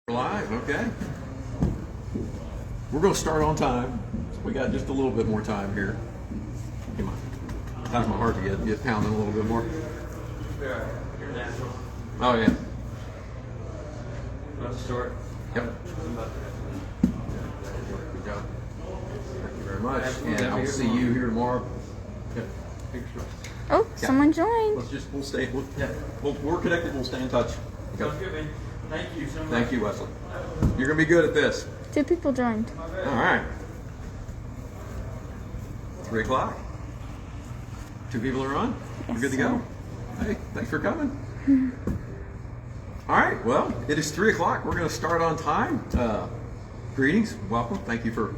Live, okay. We're going to start on time. We got just a little bit more time here. Come on. How's my heart to get pounding a little bit more? Yeah, you're natural. Oh, yeah. About to start? Yep. I'm about Good job. Thank you very much. Absolutely. And I'll see you here tomorrow. Yeah. Oh, someone joined. We're connected. We'll stay in touch. to. Sounds good, man. Thank you so much. Thank you, Wesley. You're going to be good at this. 2 people joined. All right. 3 o'clock. 2 people are on. We're good to go. Hey, thanks for coming. All right. Well, it is 3 o'clock. We're going to start on time. Greetings. Welcome. Thank you for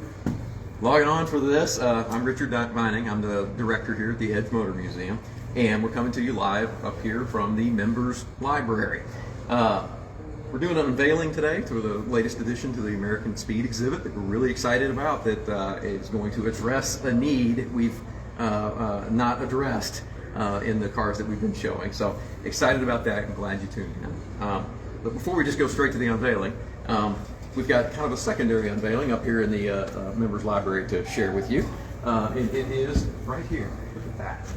logging on for this. I'm Richard Vining. I'm the director here at the Edge Motor Museum. And we're coming to you live up here from the members library. We're doing an unveiling today to the latest addition to the American Speed exhibit that we're really excited about, that is going to address a need we've not addressed in the cars that we've been showing. So excited about that. I'm glad you tuned in. But before we just go straight to the unveiling, we've got kind of a secondary unveiling up here in the members library to share with you. And it is right here. Look at that.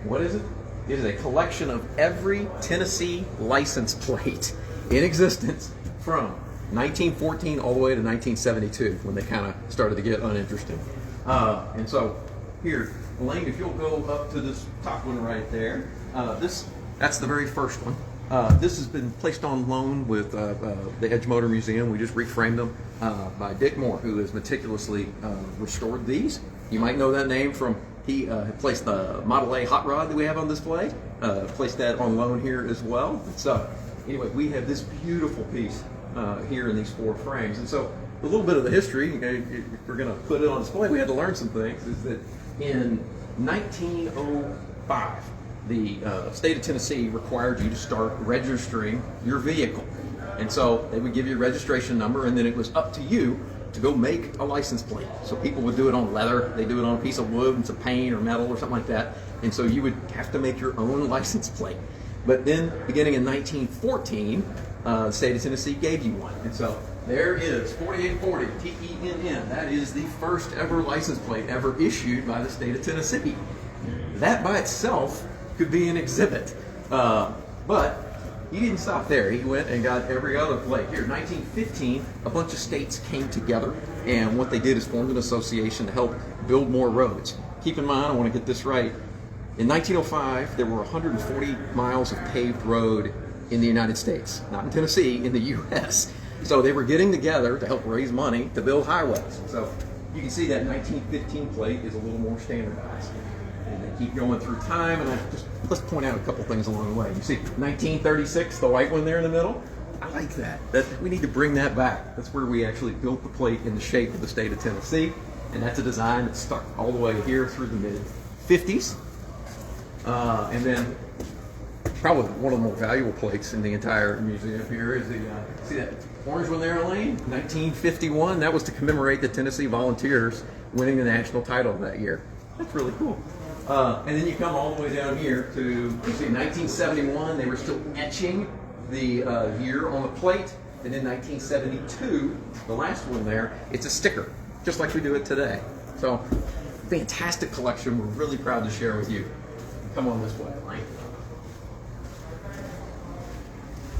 What is it? It is a collection of every Tennessee license plate in existence from 1914 all the way to 1972, when they kind of started to get uninteresting. And so here, Elaine, if you'll go up to this top one right there, that's the very first one. This has been placed on loan with the Edge Motor Museum. We just reframed them by Dick Moore, who has meticulously restored these. You might know that name from, he placed the Model A hot rod that we have on display, placed that on loan here as well. So anyway, we have this beautiful piece here in these 4 frames. And so a little bit of the history, if we're going to put it on display, we had to learn some things, is that in 1905, the state of Tennessee required you to start registering your vehicle. And so they would give you a registration number, and then it was up to you to go make a license plate. So people would do it on leather, they do it on a piece of wood and some paint or metal or something like that. And so you would have to make your own license plate. But then, beginning in 1914, the state of Tennessee gave you one. And so there is 4840 TENN. That is the first ever license plate ever issued by the state of Tennessee. That by itself could be an exhibit. But he didn't stop there. He went and got every other plate. Here, 1915, a bunch of states came together, and what they did is formed an association to help build more roads. Keep in mind, I want to get this right, in 1905, there were 140 miles of paved road in the United States, not in Tennessee, in the U.S. So they were getting together to help raise money to build highways. So you can see that 1915 plate is a little more standardized. And they keep going through time, and let's point out a couple things along the way. You see 1936, the white one there in the middle? I like that. We need to bring that back. That's where we actually built the plate in the shape of the state of Tennessee, and that's a design that stuck all the way here through the mid-50s. And then probably one of the more valuable plates in the entire museum here is the, see that orange one there, Elaine? 1951, that was to commemorate the Tennessee Volunteers winning the national title that year. That's really cool. And then you come all the way down here to, you see 1971, they were still etching the year on the plate. And in 1972, the last one there, it's a sticker, just like we do it today. So, fantastic collection. We're really proud to share with you. Come on this way, Elaine.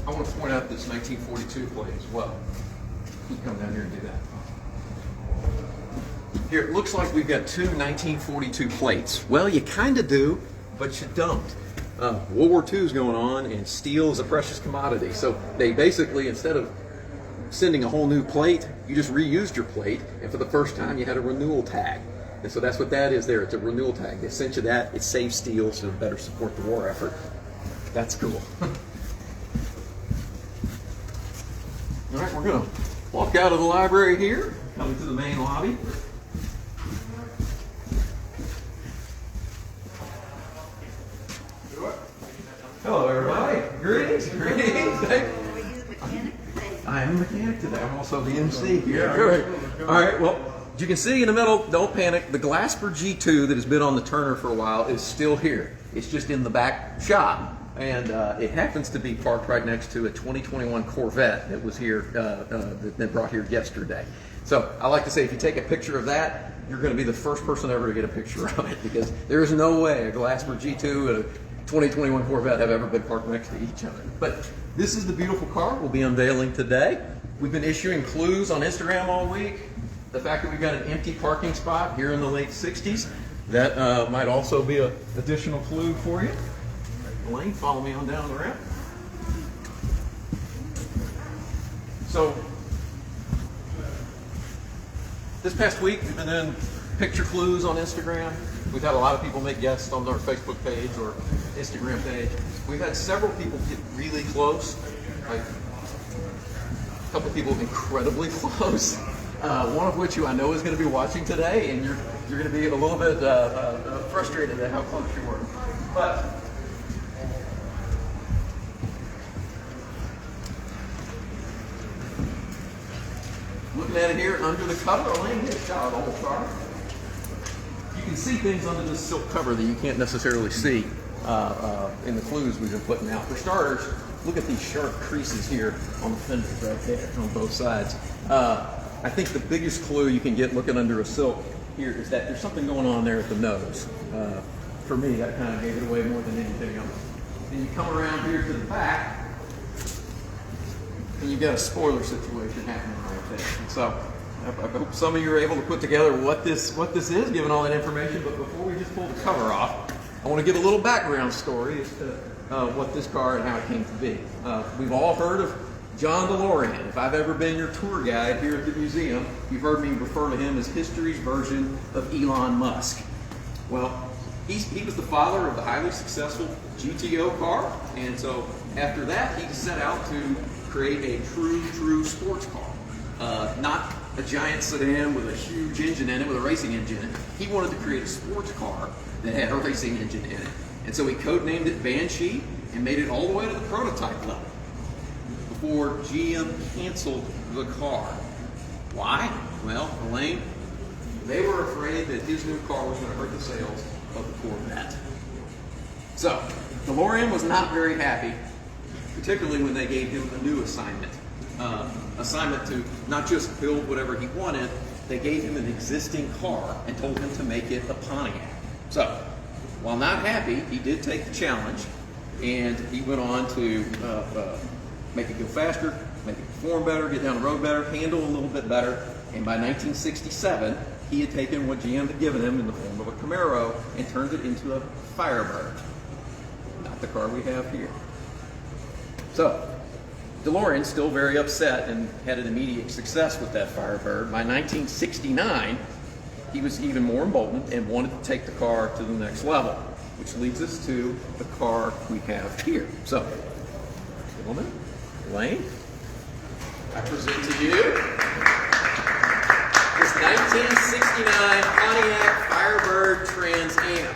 I want to point out this 1942 plate as well. You come down here and do that. Here, it looks like we've got 2 1942 plates. Well, you kind of do, but you don't. World War II is going on, and steel is a precious commodity. So they basically, instead of sending a whole new plate, you just reused your plate, and for the first time, you had a renewal tag. And so that's what that is there. It's a renewal tag. They sent you that. It saves steel, so it'll better support the war effort. That's cool. All right, we're going to walk out of the library here, coming to the main lobby. Hello, everybody. Greetings. I am a mechanic today. I'm also the MC here. All right, well, as you can see in the middle, don't panic. The Glasper G2 that has been on the Turner for a while is still here. It's just in the back shop. And it happens to be parked right next to a 2021 Corvette that was here, that brought here yesterday. So I like to say, if you take a picture of that, you're going to be the first person ever to get a picture of it, because there is no way a Glasper G2 and a 2021 Corvette have ever been parked next to each other. But this is the beautiful car we'll be unveiling today. We've been issuing clues on Instagram all week. The fact that we've got an empty parking spot here in the late 60s, that might also be an additional clue for you. Elaine, follow me on down the ramp. So, this past week we've been doing picture clues on Instagram. We've had a lot of people make guests on our Facebook page or Instagram page. We've had several people get really close, like a couple people incredibly close. One of which who I know is going to be watching today, and you're going to be a little bit frustrated at how close you were. But looking at it here under the cover, Elaine hit a shot of the whole car. You can see things under this silk cover that you can't necessarily see in the clues we've been putting out. For starters, look at these sharp creases here on the fenders right there on both sides. I think the biggest clue you can get looking under a silk here is that there's something going on there at the nose. For me, that kind of gave it away more than anything else. Then you come around here to the back, and you've got a spoiler situation happening right there. And so I hope some of you are able to put together what this is, given all that information. But before we just pull the cover off, I want to give a little background story as to what this car and how it came to be. We've all heard of John DeLorean. If I've ever been your tour guide here at the museum, you've heard me refer to him as history's version of Elon Musk. Well, he was the father of the highly successful GTO car, and so after that, he set out to create a true sports car. Not a giant sedan with a huge engine in it, with a racing engine in it. He wanted to create a sports car that had a racing engine in it. And so he codenamed it Banshee and made it all the way to the prototype level before GM canceled the car. Why? Well, Elaine, they were afraid that his new car was going to hurt the sales of the Corvette. So, DeLorean was not very happy, particularly when they gave him a new assignment. Assignment to not just build whatever he wanted, they gave him an existing car and told him to make it a Pontiac. So, while not happy, he did take the challenge, and he went on to make it go faster, make it perform better, get down the road better, handle a little bit better. And by 1967, he had taken what GM had given him in the form of a Camaro and turned it into a Firebird. Not the car we have here. So, DeLorean, still very upset and had an immediate success with that Firebird. By 1969, he was even more emboldened and wanted to take the car to the next level, which leads us to the car we have here. So, gentlemen, Elaine, I present to you this 1969 Pontiac Firebird Trans Am.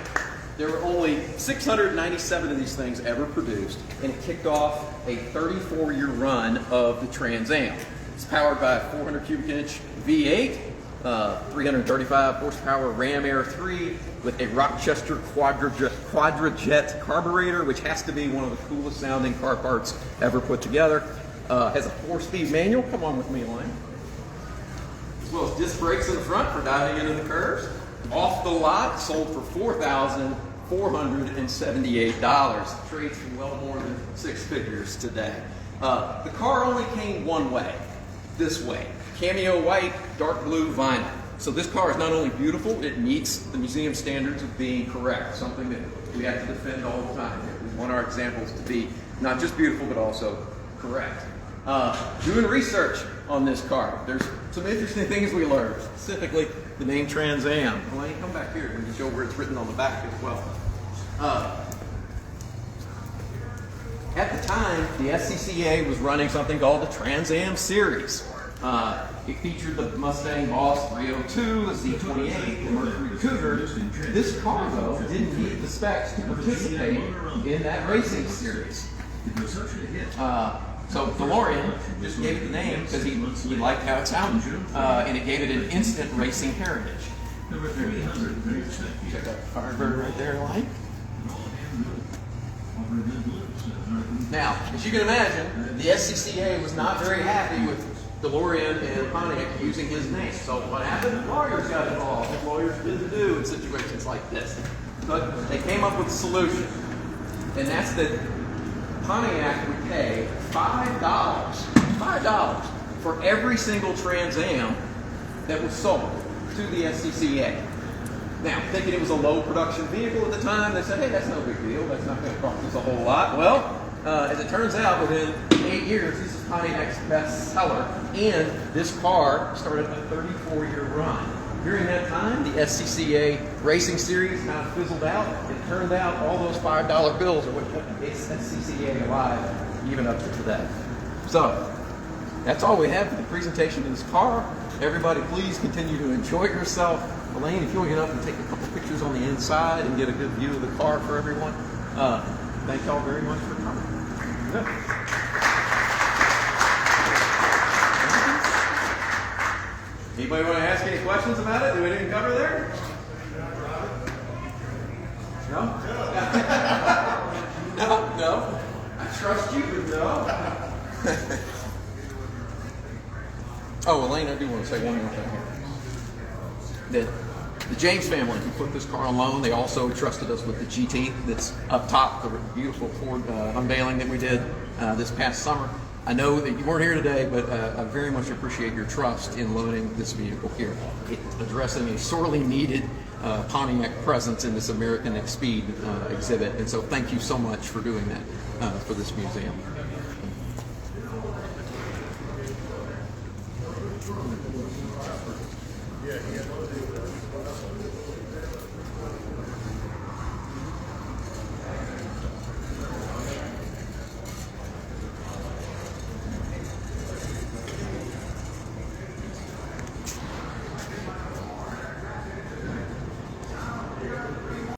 There were only 697 of these things ever produced, and it kicked off a 34-year run of the Trans Am. It's powered by a 400 cubic inch V8, 335 horsepower Ram Air 3 with a Rochester Quadrajet carburetor, which has to be one of the coolest sounding car parts ever put together. Has a 4-speed manual. Come on with me, Elaine. As well as disc brakes in the front for diving into the curves. Off the lot, sold for $4,478. Trades for well more than 6 figures today. The car only came one way, this way. Cameo white, dark blue vinyl. So this car is not only beautiful, it meets the museum standards of being correct, something that we have to defend all the time. We want our examples to be not just beautiful, but also correct. Doing research on this car, there's some interesting things we learned, specifically the name Trans Am. Elaine, come back here and show where it's written on the back as well. At the time, the SCCA was running something called the Trans Am Series. It featured the Mustang Boss 302, the Z28, the Mercury Cougar. This car, though, didn't meet the specs to participate in that racing series. So DeLorean just gave it the name because he liked how it sounded, and it gave it an instant racing heritage. Check out Firebird right there, like. Now, as you can imagine, the SCCA was not very happy with DeLorean and Pontiac using his name. So what happened? Lawyers got involved, as lawyers tend to do in situations like this. But they came up with a solution, and that's that Pontiac would pay $5 for every single Trans Am that was sold to the SCCA. Now, thinking it was a low production vehicle at the time, they said, hey, that's no big deal. That's not going to cost us a whole lot. Well, as it turns out, within 8 years, this is Pontiac's best seller, and this car started a 34-year run. During that time, the SCCA Racing Series kind of fizzled out. It turned out all those $5 bills are what kept the SCCA alive, even up to today. So, that's all we have for the presentation of this car. Everybody, please continue to enjoy yourself. Elaine, if you want to get up and take a couple pictures on the inside and get a good view of the car for everyone, thank y'all very much for coming. Yeah. Anybody want to ask any questions about it that we didn't cover there? No? No? I trust you, but no. Oh, Elaine, I do want to say one more thing here. The James family who put this car on loan, they also trusted us with the GT that's up top, the beautiful Ford Unveiling that we did this past summer. I know that you weren't here today, but I very much appreciate your trust in loaning this vehicle here. It's addressing a sorely needed Pontiac presence in this American Speed exhibit. And so thank you so much for doing that for this museum.